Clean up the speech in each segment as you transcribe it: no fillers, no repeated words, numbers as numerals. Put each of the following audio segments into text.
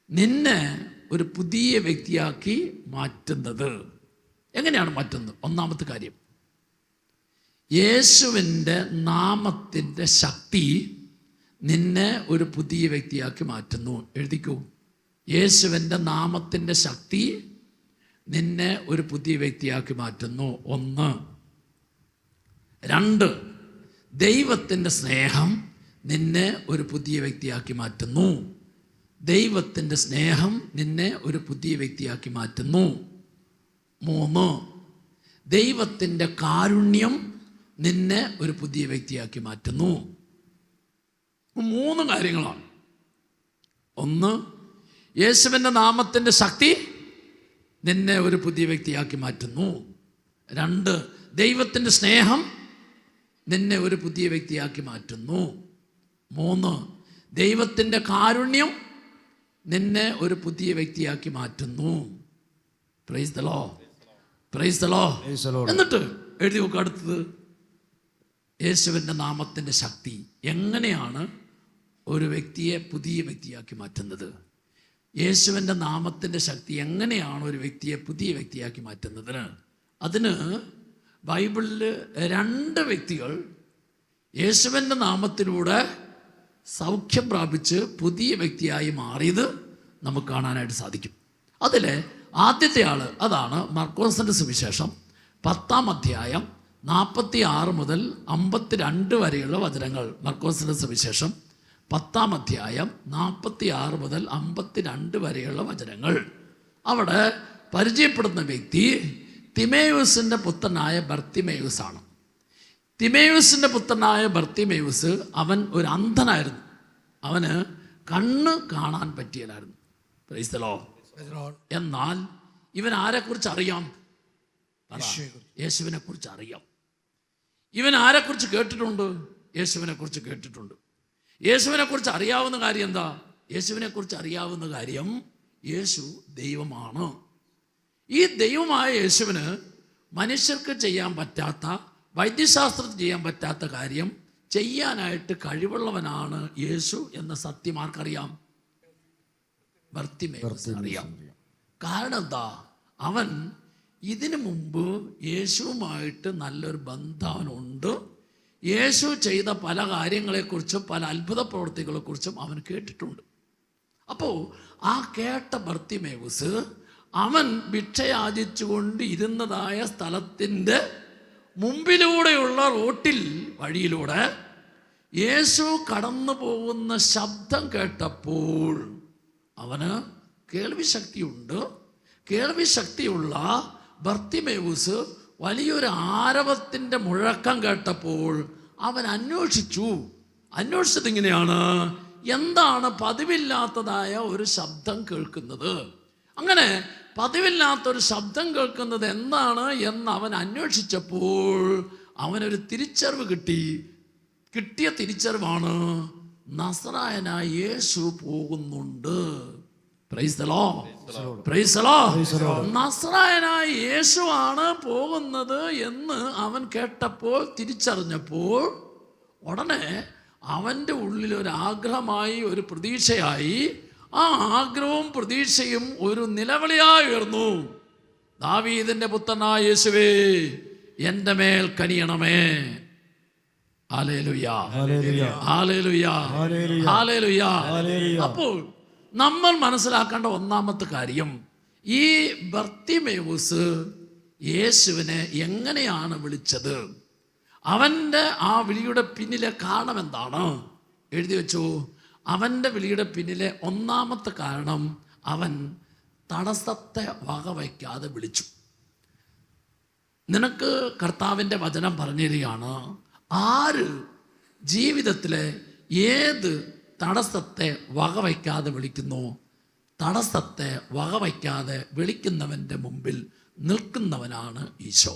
നിന്നെ ഒരു പുതിയ വ്യക്തിയാക്കി മാറ്റുന്നത്. എങ്ങനെയാണ് മാറ്റുന്നത്? ഒന്നാമത്തെ കാര്യം, യേശുവിൻ്റെ നാമത്തിൻ്റെ ശക്തി നിന്നെ ഒരു പുതിയ വ്യക്തിയാക്കി മാറ്റുന്നു. എഴുതിക്കൂ, യേശുവിൻ്റെ നാമത്തിൻ്റെ ശക്തി നിന്നെ ഒരു പുതിയ വ്യക്തിയാക്കി മാറ്റുന്നു. 1. 2, ദൈവത്തിൻ്റെ സ്നേഹം നിന്നെ ഒരു പുതിയ വ്യക്തിയാക്കി മാറ്റുന്നു. ദൈവത്തിൻ്റെ സ്നേഹം നിന്നെ ഒരു പുതിയ വ്യക്തിയാക്കി മാറ്റുന്നു. 3, ദൈവത്തിൻ്റെ കാരുണ്യം നിന്നെ ഒരു പുതിയ വ്യക്തിയാക്കി മാറ്റുന്നു. 3 കാര്യങ്ങളാണ്. 1, യേശുവിൻ്റെ നാമത്തിൻ്റെ ശക്തി നിന്നെ ഒരു പുതിയ വ്യക്തിയാക്കി മാറ്റുന്നു. 2, ദൈവത്തിൻ്റെ സ്നേഹം നിന്നെ ഒരു പുതിയ വ്യക്തിയാക്കി മാറ്റുന്നു. 3, ദൈവത്തിൻ്റെ കാരുണ്യം നിന്നെ ഒരു പുതിയ വ്യക്തിയാക്കി മാറ്റുന്നു. Price the Lord, praise the Lord. എന്നിട്ട് എഴുതി നോക്കുക അടുത്തത്, യേശുവിൻ്റെ നാമത്തിൻ്റെ ശക്തി എങ്ങനെയാണ് ഒരു വ്യക്തിയെ പുതിയ വ്യക്തിയാക്കി മാറ്റുന്നത്? യേശുവിൻ്റെ നാമത്തിൻ്റെ ശക്തി എങ്ങനെയാണ് ഒരു വ്യക്തിയെ പുതിയ വ്യക്തിയാക്കി മാറ്റുന്നതിന്? അതിന് ബൈബിളിൽ 2 വ്യക്തികൾ യേശുവിൻ്റെ നാമത്തിലൂടെ സൗഖ്യം പ്രാപിച്ച് പുതിയ വ്യക്തിയായി മാറിയത് നമുക്ക് കാണാനായിട്ട് സാധിക്കും. അതിൽ ആദ്യത്തെ ആൾ, അതാണ് മർക്കോസിൻ്റെ സുവിശേഷം 10-ാം അധ്യായം 46 മുതൽ 52 വരെയുള്ള വചനങ്ങൾ. മർക്കോസിൻ്റെ സുവിശേഷം 10-ാം അധ്യായം 46 മുതൽ 52 വരെയുള്ള വചനങ്ങൾ. അവിടെ പരിചയപ്പെടുന്ന വ്യക്തി തിമേയുസിൻ്റെ പുത്രനായ ബർത്തിമേയുസാണ്. തിമേയുസിൻ്റെ പുത്രനായ ബർത്തിമേയുസ് അവൻ ഒരു അന്ധനായിരുന്നു. അവന് കണ്ണ് കാണാൻ പറ്റിയല്ലായിരുന്നു. Price the Lord. എന്നാൽ ഇവൻ ആരെക്കുറിച്ച് അറിയാം? യേശുവിനെ കുറിച്ച് അറിയാം. ഇവൻ ആരെക്കുറിച്ച് കേട്ടിട്ടുണ്ട്? യേശുവിനെ കുറിച്ച് കേട്ടിട്ടുണ്ട്. യേശുവിനെ കുറിച്ച് അറിയാവുന്ന കാര്യം എന്താ? യേശുവിനെ കുറിച്ച് അറിയാവുന്ന കാര്യം യേശു ദൈവമാണ്. ഈ ദൈവമായ യേശുവിന് മനുഷ്യർക്ക് ചെയ്യാൻ പറ്റാത്ത, വൈദ്യശാസ്ത്രത്തിൽ ചെയ്യാൻ പറ്റാത്ത കാര്യം ചെയ്യാനായിട്ട് കഴിവുള്ളവനാണ് യേശു എന്ന സത്യം ആർക്കറിയാം? ബർത്തിമേയുസ് അറിയാം. കാരണം എന്താ? അവൻ ഇതിനു മുമ്പ് യേശുവുമായിട്ട് നല്ലൊരു ബന്ധം അവനുണ്ട്. യേശു ചെയ്ത പല കാര്യങ്ങളെക്കുറിച്ചും പല അത്ഭുത പ്രവൃത്തികളെക്കുറിച്ചും അവൻ കേട്ടിട്ടുണ്ട്. അപ്പോൾ ആ കേട്ട ബർത്തിമേയുസ് അവൻ ഭിക്ഷയാചിച്ചുകൊണ്ട് ഇരുന്നതായ സ്ഥലത്തിൻ്റെ മുമ്പിലൂടെയുള്ള റോട്ടിൽ, വഴിയിലൂടെ യേശു കടന്നു പോകുന്ന ശബ്ദം കേട്ടപ്പോൾ അവന് കേൾവിശക്തിയുണ്ട്. കേൾവിശക്തിയുള്ള ബർത്തിമേയുസ് വലിയൊരു ആരവത്തിൻ്റെ മുഴക്കം കേട്ടപ്പോൾ അവൻ അന്വേഷിച്ചത് ഇങ്ങനെയാണ്, എന്താണ് പതിവില്ലാത്തതായ ഒരു ശബ്ദം കേൾക്കുന്നത്? അങ്ങനെ പതിവില്ലാത്തൊരു ശബ്ദം കേൾക്കുന്നത് എന്താണ് എന്ന് അവൻ അന്വേഷിച്ചപ്പോൾ അവനൊരു തിരിച്ചറിവ് കിട്ടിയ തിരിച്ചറിവാണ്, നസറായനായ യേശു പോകുന്നുണ്ട്. Praise the Lord, praise the Lord. നസറായനായ യേശുവാണ് പോകുന്നത് എന്ന് അവൻ കേട്ടപ്പോൾ, തിരിച്ചറിഞ്ഞപ്പോൾ ഉടനെ അവൻ്റെ ഉള്ളിൽ ഒരു ആഗ്രഹമായി, ഒരു പ്രതീക്ഷയായി. ആ ആഗ്രഹവും പ്രതീക്ഷയും ഒരു നിലവിളിയായി ഉയർന്നു. ദാവീദിന്റെ പുത്രനായ യേശുവേ, എൻ്റെ മേൽ കനിയണമേ. Hallelujah, hallelujah, hallelujah. അപ്പോൾ നമ്മൾ മനസ്സിലാക്കേണ്ട ഒന്നാമത്തെ കാര്യം, ഈ ബർത്തിമേയുസ് യേശുവിനെ എങ്ങനെയാണ് വിളിച്ചത്? അവൻ്റെ ആ വിളിയുടെ പിന്നിലെ കാരണം എന്താണ്? എഴുതി വെച്ചു. അവൻ്റെ വിളിയുടെ പിന്നിലെ ഒന്നാമത്തെ കാരണം, അവൻ തടസ്സത്തെ വകവയ്ക്കാതെ വിളിച്ചു. നിനക്ക് കർത്താവിൻ്റെ വചനം പറഞ്ഞിരിക്കുകയാണ്, ആര് ജീവിതത്തിലെ ഏത് തടസ്സത്തെ വകവയ്ക്കാതെ വിളിക്കുന്നു, തടസ്സത്തെ വകവയ്ക്കാതെ വിളിക്കുന്നവൻ്റെ മുമ്പിൽ നിൽക്കുന്നവനാണ് ഈശോ.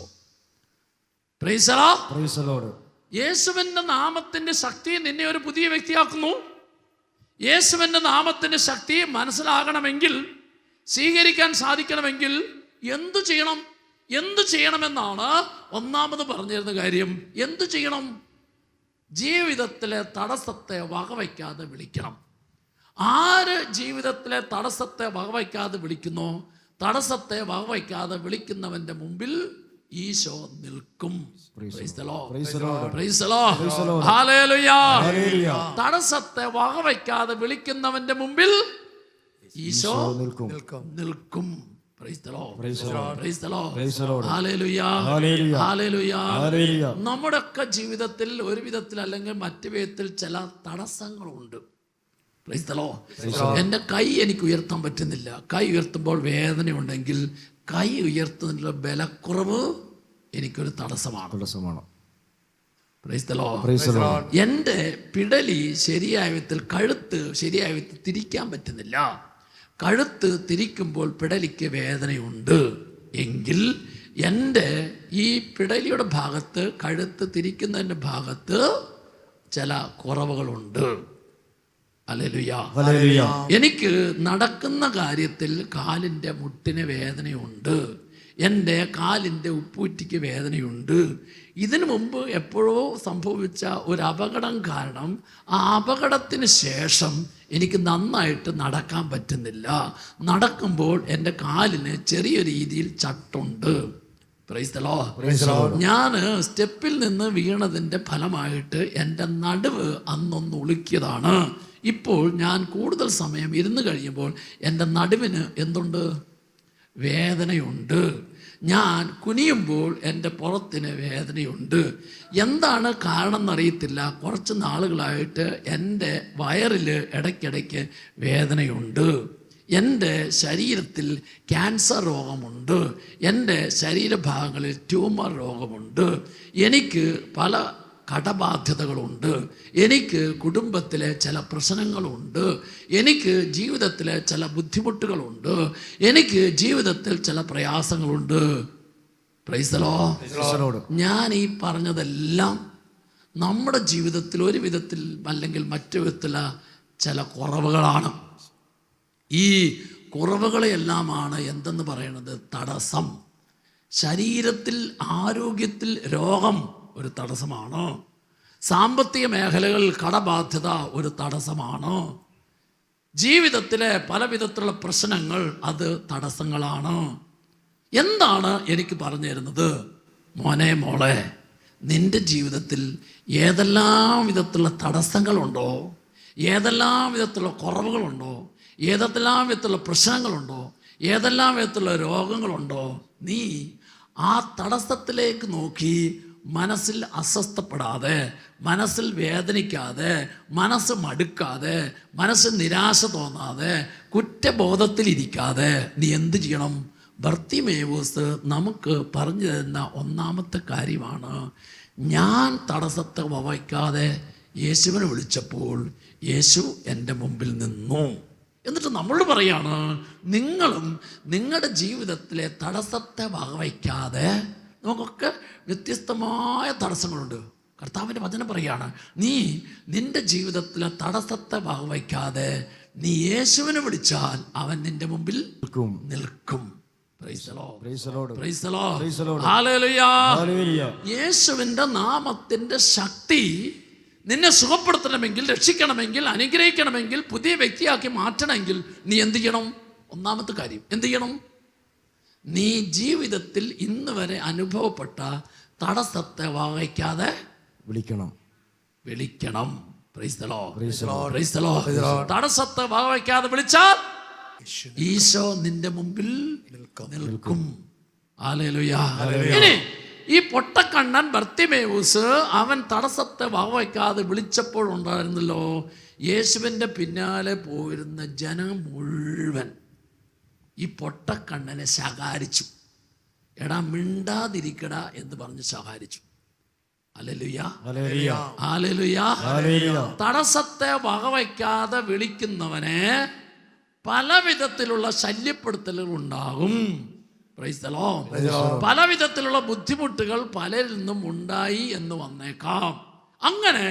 Praise the Lord. യേശുവിൻ്റെ നാമത്തിൻ്റെ ശക്തി നിന്നെ ഒരു പുതിയ വ്യക്തിയാക്കുന്നു. യേശുവിൻ്റെ നാമത്തിൻ്റെ ശക്തി മനസ്സിലാകണമെങ്കിൽ, സ്വീകരിക്കാൻ സാധിക്കണമെങ്കിൽ എന്തു ചെയ്യണമെന്നാണ് ഒന്നാമത് പറഞ്ഞിരുന്ന കാര്യം. എന്തു ചെയ്യണം? ജീവിതത്തിലെ തടസ്സത്തെ വകവയ്ക്കാതെ വിളിക്കണം. ആര് ജീവിതത്തിലെ തടസ്സത്തെ വകവയ്ക്കാതെ വിളിക്കുന്നോ, തടസ്സത്തെ വകവയ്ക്കാതെ വിളിക്കുന്നവന്റെ മുമ്പിൽ ഈശോ നിൽക്കും. തടസ്സത്തെ വകവയ്ക്കാതെ വിളിക്കുന്നവന്റെ മുമ്പിൽ ഈശോ നിൽക്കും. നമ്മുടെയൊക്കെ ജീവിതത്തിൽ ഒരു വിധത്തിൽ അല്ലെങ്കിൽ മറ്റു വിധത്തിൽ ചില തടസ്സങ്ങളുണ്ട്. എന്റെ കൈ എനിക്ക് ഉയർത്താൻ പറ്റുന്നില്ല. കൈ ഉയർത്തുമ്പോൾ വേദനയുണ്ടെങ്കിൽ കൈ ഉയർത്തുന്നതിനുള്ള ബലക്കുറവ് എനിക്കൊരു തടസ്സമാണ്. എന്റെ പിടലി ശരിയായ വിധത്തിൽ, കഴുത്ത് ശരിയായ വിധത്തിൽ തിരിക്കാൻ പറ്റുന്നില്ല. കഴുത്ത് തിരിക്കുമ്പോൾ പിടലിക്ക് വേദനയുണ്ട് എങ്കിൽ എൻ്റെ ഈ പിടലിയുടെ ഭാഗത്ത്, കഴുത്ത് തിരിക്കുന്നതിൻ്റെ ഭാഗത്ത് ചില കുറവുകളുണ്ട്. ഹല്ലേലൂയ. എനിക്ക് നടക്കുന്ന കാര്യത്തിൽ കാലിൻ്റെ മുട്ടിന് വേദനയുണ്ട്, എൻ്റെ കാലിൻ്റെ ഉപ്പൂറ്റിക്ക് വേദനയുണ്ട്. ഇതിനു മുമ്പ് എപ്പോഴോ സംഭവിച്ച ഒരു അപകടം കാരണം ആ അപകടത്തിന് ശേഷം എനിക്ക് നന്നായിട്ട് നടക്കാൻ പറ്റുന്നില്ല. നടക്കുമ്പോൾ എൻ്റെ കാലിന് ചെറിയ രീതിയിൽ ചട്ടുണ്ട്. ഞാൻ സ്റ്റെപ്പിൽ നിന്ന് വീണതിൻ്റെ ഫലമായിട്ട് എൻ്റെ നടുവ് അന്നൊന്ന് ഉളുക്കിയതാണ്. ഇപ്പോൾ ഞാൻ കൂടുതൽ സമയം ഇരുന്ന് കഴിയുമ്പോൾ എൻ്റെ നടുവിന് എന്തുണ്ട്? വേദനയുണ്ട്. ഞാൻ കുനിയുമ്പോൾ എൻ്റെ പുറത്തിന് വേദനയുണ്ട്. എന്താണ് കാരണം എന്നറിയത്തില്ല. കുറച്ച് നാളുകളായിട്ട് എൻ്റെ വയറിൽ ഇടയ്ക്കിടയ്ക്ക് വേദനയുണ്ട്. എൻ്റെ ശരീരത്തിൽ ക്യാൻസർ രോഗമുണ്ട്. എൻ്റെ ശരീരഭാഗങ്ങളിൽ ട്യൂമർ രോഗമുണ്ട്. എനിക്ക് പല കടബാധ്യതകളുണ്ട്. എനിക്ക് കുടുംബത്തിലെ ചില പ്രശ്നങ്ങളുണ്ട്. എനിക്ക് ജീവിതത്തിലെ ചില ബുദ്ധിമുട്ടുകളുണ്ട്. എനിക്ക് ജീവിതത്തിൽ ചില പ്രയാസങ്ങളുണ്ട്. Price the Lord. ഞാൻ ഈ പറഞ്ഞതെല്ലാം നമ്മുടെ ജീവിതത്തിൽ ഒരു വിധത്തിൽ അല്ലെങ്കിൽ മറ്റു വിധത്തിലുള്ള ചില കുറവുകളാണ്. ഈ കുറവുകളെല്ലാമാണ് എന്തെന്ന് പറയുന്നത്? തടസ്സം. ശരീരത്തിൽ, ആരോഗ്യത്തിൽ രോഗം ഒരു തടസ്സമാണ്. സാമ്പത്തിക മേഖലകളിൽ കടബാധ്യത ഒരു തടസ്സമാണ്. ജീവിതത്തിലെ പല വിധത്തിലുള്ള പ്രശ്നങ്ങൾ അത് തടസ്സങ്ങളാണ്. എന്താണ് എനിക്ക് പറഞ്ഞു തരുന്നത്? മോനെ, മോളെ, നിന്റെ ജീവിതത്തിൽ ഏതെല്ലാം വിധത്തിലുള്ള തടസ്സങ്ങളുണ്ടോ, ഏതെല്ലാം വിധത്തിലുള്ള കുറവുകളുണ്ടോ, ഏതെല്ലാം വിധത്തിലുള്ള പ്രശ്നങ്ങളുണ്ടോ, ഏതെല്ലാം വിധത്തിലുള്ള രോഗങ്ങളുണ്ടോ, നീ ആ തടസ്സത്തിലേക്ക് നോക്കി മനസ്സിൽ അസ്വസ്ഥപ്പെടാതെ, മനസ്സിൽ വേദനിക്കാതെ, മനസ്സ് മടുക്കാതെ, മനസ്സ് നിരാശ തോന്നാതെ, കുറ്റബോധത്തിലിരിക്കാതെ നീ എന്ത് ചെയ്യണം? ബർത്തിമേവൂസ് നമുക്ക് പറഞ്ഞു തരുന്ന ഒന്നാമത്തെ കാര്യമാണ്, ഞാൻ തടസ്സത്തെ വകവയ്ക്കാതെ യേശുവിനെ വിളിച്ചപ്പോൾ യേശു എൻ്റെ മുമ്പിൽ നിന്നു. എന്നിട്ട് നമ്മളോട് പറയാണ്, നിങ്ങളും നിങ്ങളുടെ ജീവിതത്തിലെ തടസ്സത്തെ വകവയ്ക്കാതെ, നമുക്കൊക്കെ വ്യത്യസ്തമായ തടസ്സങ്ങളുണ്ട്. കർത്താവിൻ്റെ വചനം പറയാണ്, നീ നിന്റെ ജീവിതത്തിലെ തടസ്സത്തെ വകവയ്ക്കാതെ നീ യേശുവിനെ വിളിച്ചാൽ അവൻ നിന്റെ മുമ്പിൽ നിൽക്കും. യേശുവിന്റെ നാമത്തിന്റെ ശക്തി നിന്നെ സുഖപ്പെടുത്തണമെങ്കിൽ, രക്ഷിക്കണമെങ്കിൽ, അനുഗ്രഹിക്കണമെങ്കിൽ, പുതിയ വ്യക്തിയാക്കി മാറ്റണമെങ്കിൽ നീ എന്ത് ചെയ്യണം? ഒന്നാമത്തെ കാര്യം എന്ത് ചെയ്യണം? നീ ജീവിതത്തിൽ ഇന്ന് വരെ അനുഭവപ്പെട്ട തടസ്സത്തെ വകവയ്ക്കാതെ വിളിക്കണം. തടസ്സത്തെ വകവയ്ക്കാതെ വിളിച്ചാൽ ഈശോ നിന്റെ മുമ്പിൽ നിൽക്കും. ഹല്ലേലൂയ. ഇനി ഈ പൊട്ടക്കണ്ണൻ ബർത്തിമേവൂസ് അവൻ തടസ്സത്തെ വകവയ്ക്കാതെ വിളിച്ചപ്പോൾ ഉണ്ടായിരുന്നല്ലോ, യേശുവിൻ്റെ പിന്നാലെ പോയിരുന്ന ജനം മുഴുവൻ ഈ പൊട്ടക്കണ്ണനെ ശകാരിച്ചു. എടാ, മിണ്ടാതിരിക്കടാ എന്ന് പറഞ്ഞ് ശകാരിച്ചു. ഹല്ലേലൂയ. തടസ്സത്തെ വകവയ്ക്കാതെ വിളിക്കുന്നവനെ പല വിധത്തിലുള്ള ശല്യപ്പെടുത്തലുകൾ ഉണ്ടാകും. പല വിധത്തിലുള്ള ബുദ്ധിമുട്ടുകൾ പലരിൽ നിന്നും ഉണ്ടായി എന്ന് വന്നേക്കാം. അങ്ങനെ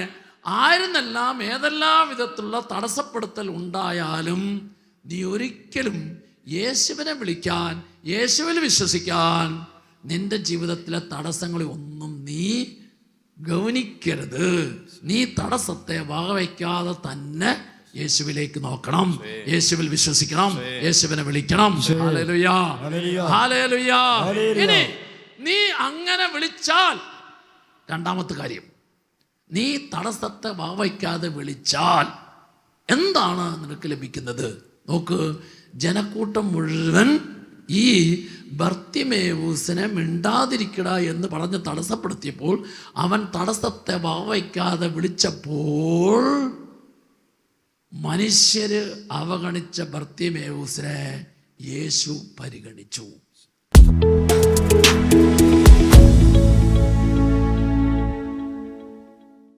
ആയിരുന്നെല്ലാം ഏതെല്ലാം വിധത്തിലുള്ള തടസ്സപ്പെടുത്തൽ ഉണ്ടായാലും നീ ഒരിക്കലും യേശുവിനെ വിളിക്കാൻ, യേശുവിൽ വിശ്വസിക്കാൻ നിന്റെ ജീവിതത്തിലെ തടസ്സങ്ങളെ ഒന്നും നീ ഗൗനിക്കരുത്. നീ തടസ്സത്തെ വകവയ്ക്കാതെ തന്നെ യേശുവിലേക്ക് നോക്കണം, യേശുവിൽ വിശ്വസിക്കണം, യേശുവിനെ വിളിക്കണം. Hallelujah, hallelujah. ഇനി നീ അങ്ങനെ വിളിച്ചാൽ, രണ്ടാമത്തെ കാര്യം, നീ തടസ്സത്തെ വകവയ്ക്കാതെ വിളിച്ചാൽ എന്താണ് നിനക്ക് ലഭിക്കുന്നത്? നോക്ക്, ജനക്കൂട്ടം മുഴുവൻ ഈ ബർത്തിമേവൂസിനെ മിണ്ടാതിരിക്കട എന്ന് പറഞ്ഞ് തടസ്സപ്പെടുത്തിയപ്പോൾ അവൻ തടസ്സത്തെ വകവയ്ക്കാതെ വിളിച്ചപ്പോൾ മനുഷ്യര് അവഗണിച്ച ബർത്തിമേവൂസിനെ യേശു പരിഗണിച്ചു.